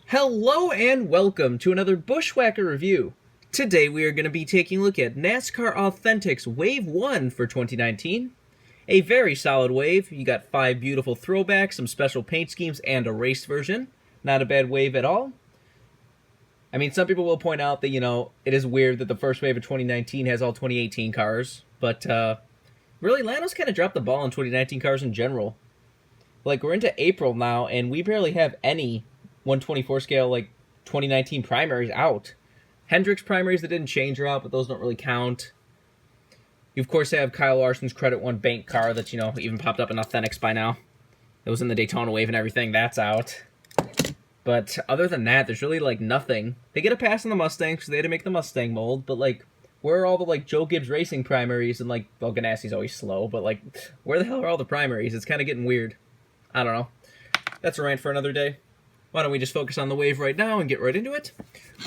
Hello and welcome to another Bushwhacker review. Today we are going to be taking a look at NASCAR Authentics Wave 1 for 2019. A very solid wave. You got 5 beautiful throwbacks, some special paint schemes, and a race version. Not a bad wave at all. I mean, some people will point out that, it is weird that the first wave of 2019 has all 2018 cars, but really, Lionel's kind of dropped the ball on 2019 cars in general. Like, we're into April now, and we barely have any 124 scale, 2019 primaries out. Hendrick's primaries that didn't change are out, but those don't really count. You, of course, have Kyle Larson's Credit One bank car that, even popped up in Authentics by now. It was in the Daytona wave and everything. That's out. But other than that, there's really, nothing. They get a pass on the Mustangs because they had to make the Mustang mold, but, where are all the, Joe Gibbs Racing primaries? And, Ganassi's always slow, but, where the hell are all the primaries? It's kind of getting weird. I don't know. That's a rant for another day. Why don't we just focus on the wave right now and get right into it?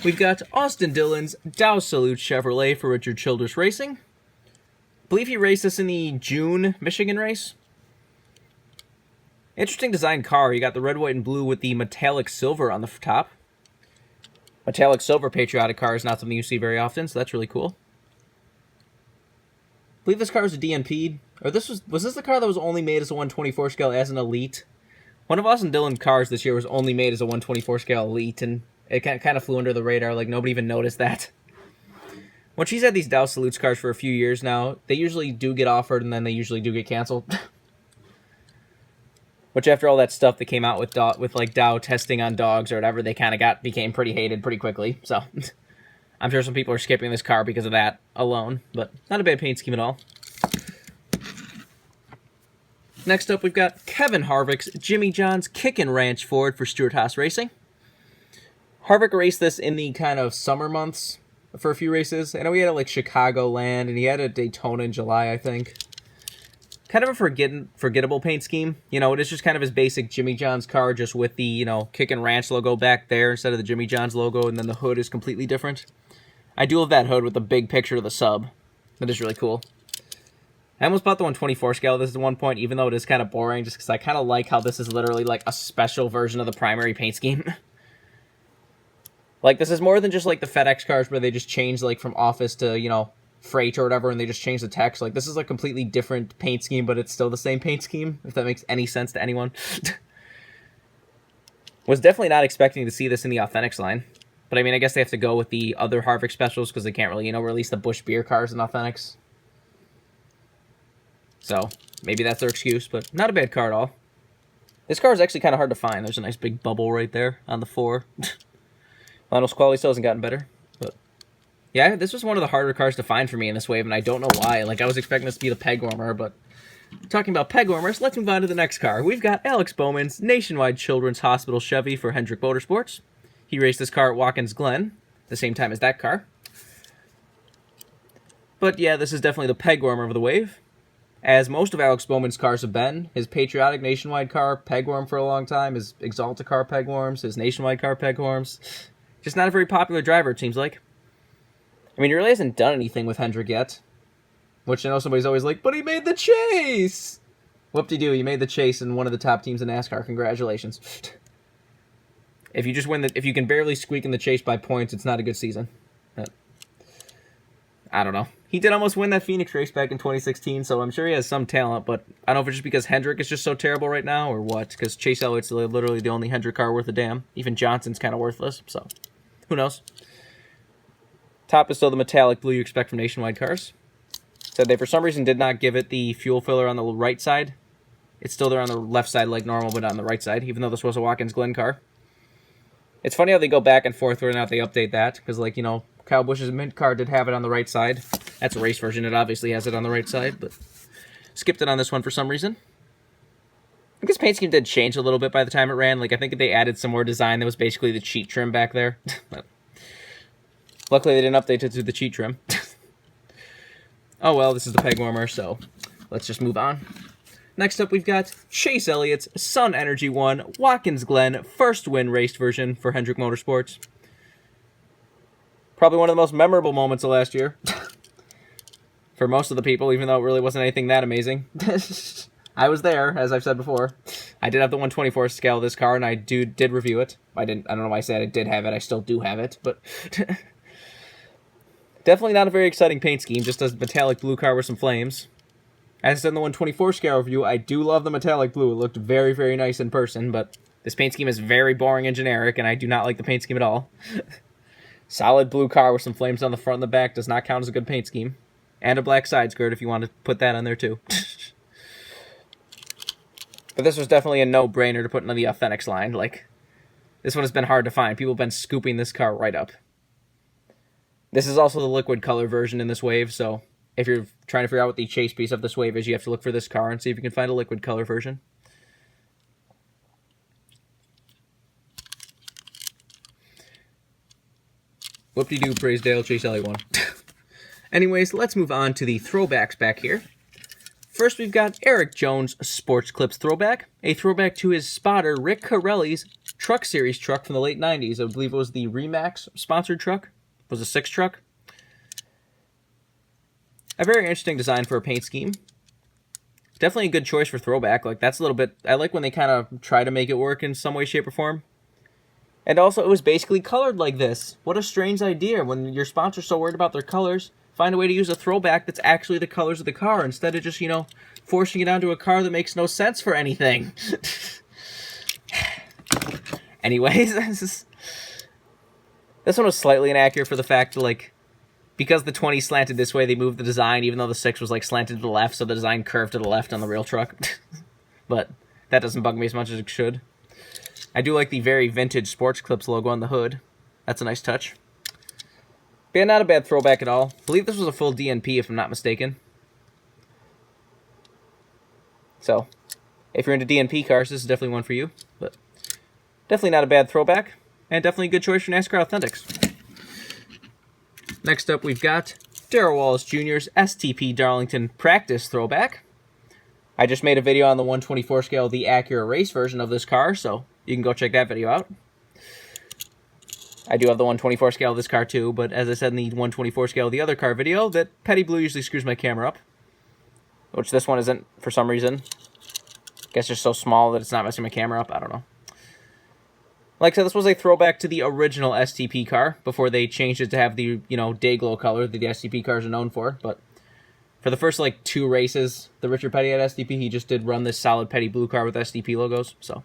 We've got Austin Dillon's Dow Salute Chevrolet for Richard Childress Racing. I believe he raced this in the June Michigan race. Interesting design car. You got the red, white, and blue with the metallic silver on the top. Metallic silver patriotic car is not something you see very often, so that's really cool. I believe this car was a DNP'd. Or was this the car that was only made as a 124 scale as an elite? One of Austin Dillon's cars this year was only made as a 124 scale elite, and it kind of flew under the radar, nobody even noticed that. When she's had these Dow Salutes cars for a few years now, they usually do get offered, and then they usually do get canceled. Which, after all that stuff that came out with Dow testing on dogs or whatever, they kind of became pretty hated pretty quickly, so I'm sure some people are skipping this car because of that alone, but not a bad paint scheme at all. Next up, we've got Kevin Harvick's Jimmy John's Kickin' Ranch Ford for Stewart-Haas Racing. Harvick raced this in the kind of summer months for a few races. I know he had a Chicagoland, and he had a Daytona in July, I think. Kind of a forgettable paint scheme. It is just kind of his basic Jimmy John's car, just with the, Kickin' Ranch logo back there instead of the Jimmy John's logo, and then the hood is completely different. I do love that hood with the big picture of the sub. That is really cool. I almost bought the 124 scale this at one point, even though it is kind of boring, just because I kind of like how this is literally a special version of the primary paint scheme. This is more than just the FedEx cars where they just change from office to, freight or whatever, and they just change the text. This is a completely different paint scheme, but it's still the same paint scheme, if that makes any sense to anyone. Was definitely not expecting to see this in the Authentics line. But I mean, I guess they have to go with the other Harvick specials because they can't really, release the Busch beer cars in Authentics. So, maybe that's their excuse, but not a bad car at all. This car is actually kind of hard to find. There's a nice big bubble right there on the 4. Lionel's quality still hasn't gotten better. But yeah, this was one of the harder cars to find for me in this wave, and I don't know why. I was expecting this to be the peg warmer, but talking about peg warmers, let's move on to the next car. We've got Alex Bowman's Nationwide Children's Hospital Chevy for Hendrick Motorsports. He raced this car at Watkins Glen, the same time as that car. But yeah, this is definitely the peg warmer of the wave. As most of Alex Bowman's cars have been, his patriotic Nationwide car peg warm for a long time, his Exalta car peg warms, his Nationwide car peg warms. Just not a very popular driver, it seems like. I mean, he really hasn't done anything with Hendrick yet. Which I know somebody's always like, but he made the chase! Whoop-de-doo, he made the chase in one of the top teams in NASCAR. Congratulations. If you just if you can barely squeak in the chase by points, it's not a good season. I don't know. He did almost win that Phoenix race back in 2016, so I'm sure he has some talent, but I don't know if it's just because Hendrick is just so terrible right now or what, because Chase Elliott's literally the only Hendrick car worth a damn. Even Johnson's kind of worthless, so who knows. Top is still the metallic blue you expect from Nationwide cars. Said they for some reason did not give it the fuel filler on the right side. It's still there on the left side like normal, but not on the right side, even though this was a Watkins Glen car. It's funny how they go back and forth whether or not they update that, because Kyle Busch's Mint car did have it on the right side. That's a race version. It obviously has it on the right side, but skipped it on this one for some reason. I guess paint scheme did change a little bit by the time it ran. I think they added some more design that was basically the cheat trim back there. But luckily, they didn't update it to the cheat trim. Oh well, this is the peg warmer, so let's just move on. Next up, we've got Chase Elliott's Sun Energy 1 Watkins Glen first win raced version for Hendrick Motorsports. Probably one of the most memorable moments of last year. For most of the people, even though it really wasn't anything that amazing. I was there, as I've said before. I did have the 124 scale of this car, and I did review it. I don't know why I said I did have it. I still do have it, but definitely not a very exciting paint scheme. Just a metallic blue car with some flames. As I said in the 124 scale review, I do love the metallic blue. It looked very, very nice in person, but this paint scheme is very boring and generic, and I do not like the paint scheme at all. Solid blue car with some flames on the front and the back does not count as a good paint scheme. And a black side skirt if you want to put that on there too. But this was definitely a no-brainer to put into the Authentics line. Like, this one has been hard to find. People have been scooping this car right up. This is also the liquid color version in this wave, so if you're trying to figure out what the chase piece of this wave is, you have to look for this car and see if you can find a liquid color version. Whoop-de-doo, praise Dale, chase Elliott one. Anyways, let's move on to the throwbacks back here. First, we've got Erik Jones Sports Clips throwback, a throwback to his spotter Rick Corelli's Truck Series truck from the late 90s. I believe it was the Remax sponsored truck. It was a 6 truck. A very interesting design for a paint scheme. Definitely a good choice for throwback. Like, that's a little bit... I like when they kind of try to make it work in some way, shape, or form. And also, it was basically colored like this. What a strange idea. When your sponsor's so worried about their colors, find a way to use a throwback that's actually the colors of the car instead of just, you know, forcing it onto a car that makes no sense for anything. Anyways, this one was slightly inaccurate for the fact that, like, because the 20 slanted this way, they moved the design, even though the 6 was, like, slanted to the left, so the design curved to the left on the real truck. But that doesn't bug me as much as it should. I do like the very vintage Sports Clips logo on the hood. That's a nice touch. But yeah, not a bad throwback at all. I believe this was a full DNP, if I'm not mistaken. So, if you're into DNP cars, this is definitely one for you. But definitely not a bad throwback, and definitely a good choice for NASCAR Authentics. Next up, we've got Darrell Wallace Jr.'s STP Darlington Practice throwback. I just made a video on the 124 scale, the Acura race version of this car, so you can go check that video out. I do have the 124 scale of this car too, but as I said in the 124 scale of the other car video, that Petty Blue usually screws my camera up. Which this one isn't, for some reason. I guess it's so small that it's not messing my camera up, I don't know. Like I said, this was a throwback to the original STP car, before they changed it to have the, you know, day glow color that the STP cars are known for, but for the first, like, 2 races that Richard Petty had STP, he just did run this solid Petty Blue car with STP logos, so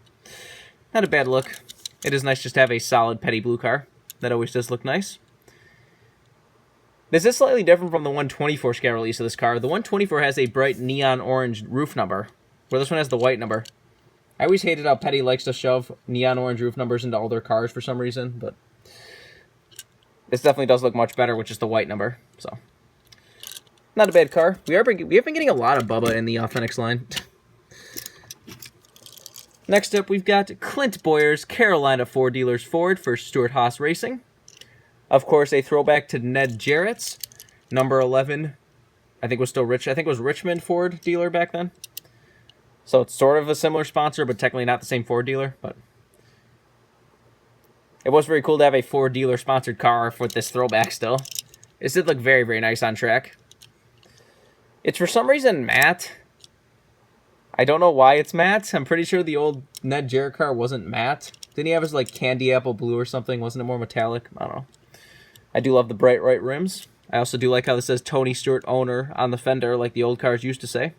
not a bad look. It is nice just to have a solid Petty Blue car. That always does look nice. This is slightly different from the 124 scale release of this car. The 124 has a bright neon orange roof number, where this one has the white number. I always hated how Petty likes to shove neon orange roof numbers into all their cars for some reason, but this definitely does look much better with just the white number, so not a bad car. We have been getting a lot of Bubba in the Authentics line. Next up, we've got Clint Bowyer's Carolina Ford Dealers Ford for Stuart Haas Racing. Of course, a throwback to Ned Jarrett's number 11. I think it was Richmond Ford dealer back then. So it's sort of a similar sponsor, but technically not the same Ford dealer. But it was very cool to have a Ford dealer sponsored car with this throwback still. This did look very, very nice on track. It's for some reason matte. I don't know why it's matte. I'm pretty sure the old Ned Jarrett car wasn't matte. Didn't he have his, like, candy apple blue or something? Wasn't it more metallic? I don't know. I do love the bright white rims. I also do like how this says Tony Stewart owner on the fender, like the old cars used to say.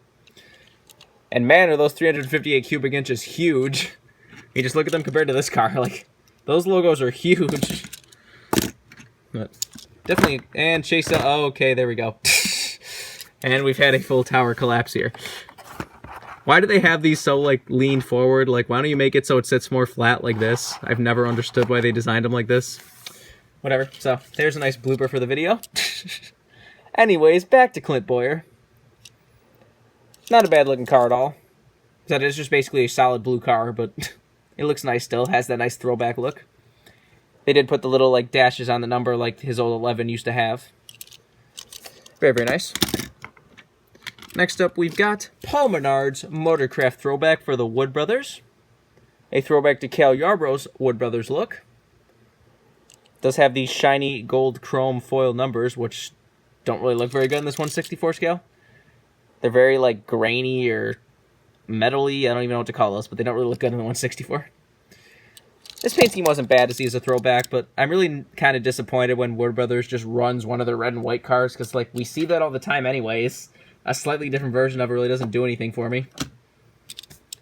And man, are those 358 cubic inches huge. You just look at them compared to this car. Like, those logos are huge. But definitely, and chase down. Oh, okay, there we go. And we've had a full tower collapse here. Why do they have these so, like, lean forward? Like, why don't you make it so it sits more flat like this? I've never understood why they designed them like this. Whatever. So, there's a nice blooper for the video. Anyways, back to Clint Bowyer. Not a bad looking car at all. That is just basically a solid blue car, but it looks nice still. Has that nice throwback look. They did put the little, like, dashes on the number like his old 11 used to have. Very, very nice. Next up, we've got Paul Menards Motorcraft throwback for the Wood Brothers. A throwback to Cal Yarbrough's Wood Brothers look. Does have these shiny gold chrome foil numbers, which don't really look very good in this 164 scale. They're very, like, grainy or metally. I don't even know what to call those, but they don't really look good in the 164. This paint scheme wasn't bad to see as a throwback, but I'm really kind of disappointed when Wood Brothers just runs one of their red and white cars, because like we see that all the time anyways. A slightly different version of it really doesn't do anything for me.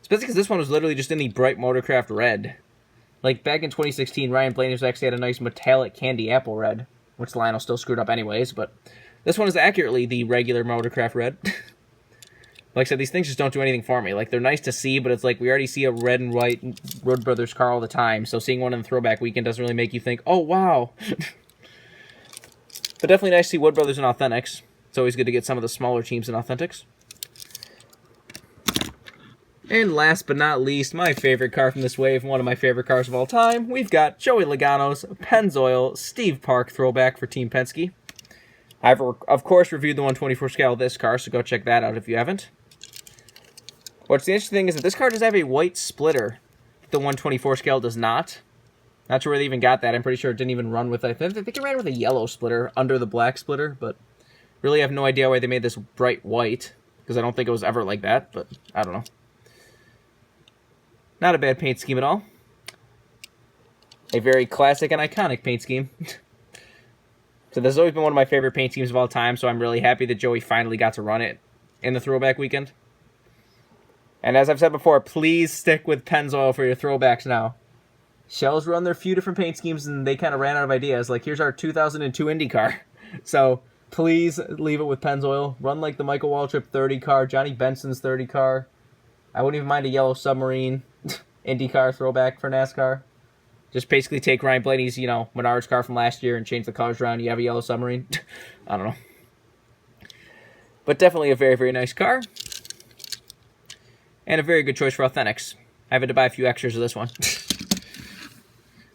Especially because this one was literally just in the bright Motorcraft red. Like back in 2016, Ryan Blaney's actually had a nice metallic candy apple red, which Lionel still screwed up anyways, but this one is accurately the regular Motorcraft red. Like I said, these things just don't do anything for me. Like, they're nice to see, but it's like we already see a red and white Wood Brothers car all the time, so seeing one in the throwback weekend doesn't really make you think, oh, wow. But definitely nice to see Wood Brothers in Authentics. It's always good to get some of the smaller teams in Authentics. And last but not least, my favorite car from this wave, one of my favorite cars of all time, we've got Joey Logano's Pennzoil Steve Park throwback for Team Penske. I've, of course, reviewed the 124 scale of this car, so go check that out if you haven't. What's the interesting thing is that this car does have a white splitter. The 124 scale does not. Not sure where they even got that. I'm pretty sure it didn't even run with, I think it ran with a yellow splitter under the black splitter, but really have no idea why they made this bright white, because I don't think it was ever like that, but I don't know. Not a bad paint scheme at all. A very classic and iconic paint scheme. So this has always been one of my favorite paint schemes of all time, so I'm really happy that Joey finally got to run it in the throwback weekend. And as I've said before, please stick with Pennzoil for your throwbacks now. Shell's run their few different paint schemes, and they kind of ran out of ideas. Like, here's our 2002 Indy car. So, please leave it with Pennzoil. Run like the Michael Waltrip 30 car, Johnny Benson's 30 car. I wouldn't even mind a yellow submarine Indy car throwback for NASCAR. Just basically take Ryan Blaney's, Menards car from last year and change the colors around. You have a yellow submarine. I don't know. But definitely a very, very nice car. And a very good choice for Authentics. I had to buy a few extras of this one.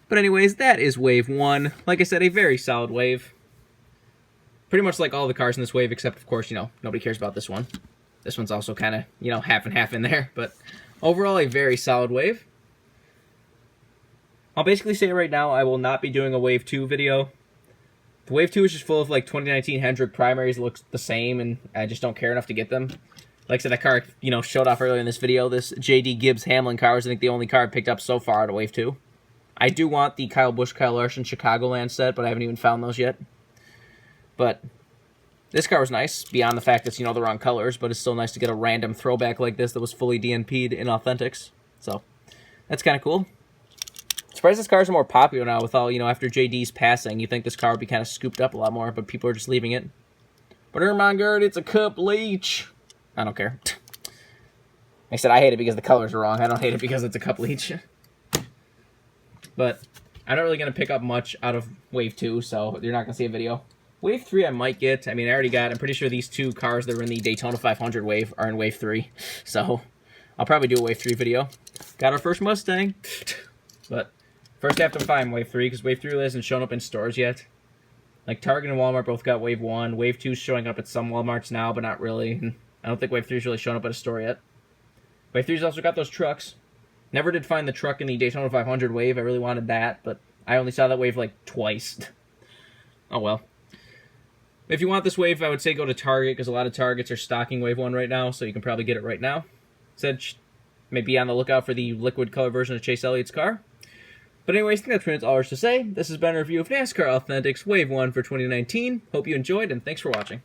But anyways, that is Wave 1. Like I said, a very solid wave. Pretty much like all the cars in this wave, except, of course, nobody cares about this one. This one's also kind of, half and half in there. But overall, a very solid wave. I'll basically say right now, I will not be doing a Wave 2 video. The Wave 2 is just full of, 2019 Hendrick primaries that looks the same, and I just don't care enough to get them. Like I said, that car, showed off earlier in this video. This J.D. Gibbs Hamlin car is, I think, the only car I picked up so far out of Wave 2. I do want the Kyle Busch, Kyle Larson Chicagoland set, but I haven't even found those yet. But this car was nice, beyond the fact it's, the wrong colors, but it's still nice to get a random throwback like this that was fully DNP'd in Authentics. So, that's kind of cool. Surprised this cars are more popular now with all, after JD's passing. You think this car would be kind of scooped up a lot more, but people are just leaving it. But oh my god, it's a cup leech. I don't care. I said I hate it because the colors are wrong. I don't hate it because it's a cup leech. But I'm not really going to pick up much out of Wave 2, so you're not going to see a video. Wave 3 I might get. I mean, I already got, I'm pretty sure these two cars that were in the Daytona 500 wave are in Wave 3. So I'll probably do a Wave 3 video. Got our first Mustang. But first I have to find Wave 3, because Wave 3 really hasn't shown up in stores yet. Like, Target and Walmart both got Wave 1. Wave 2 is showing up at some Walmarts now, but not really. I don't think Wave 3's really shown up at a store yet. Wave 3's also got those trucks. Never did find the truck in the Daytona 500 wave. I really wanted that, but I only saw that wave, twice. Oh, well. If you want this wave, I would say go to Target, because a lot of Targets are stocking Wave 1 right now, so you can probably get it right now. Said, maybe on the lookout for the liquid color version of Chase Elliott's car. But anyways, I think that's pretty much all there's to say. This has been a review of NASCAR Authentics Wave 1 for 2019. Hope you enjoyed, and thanks for watching.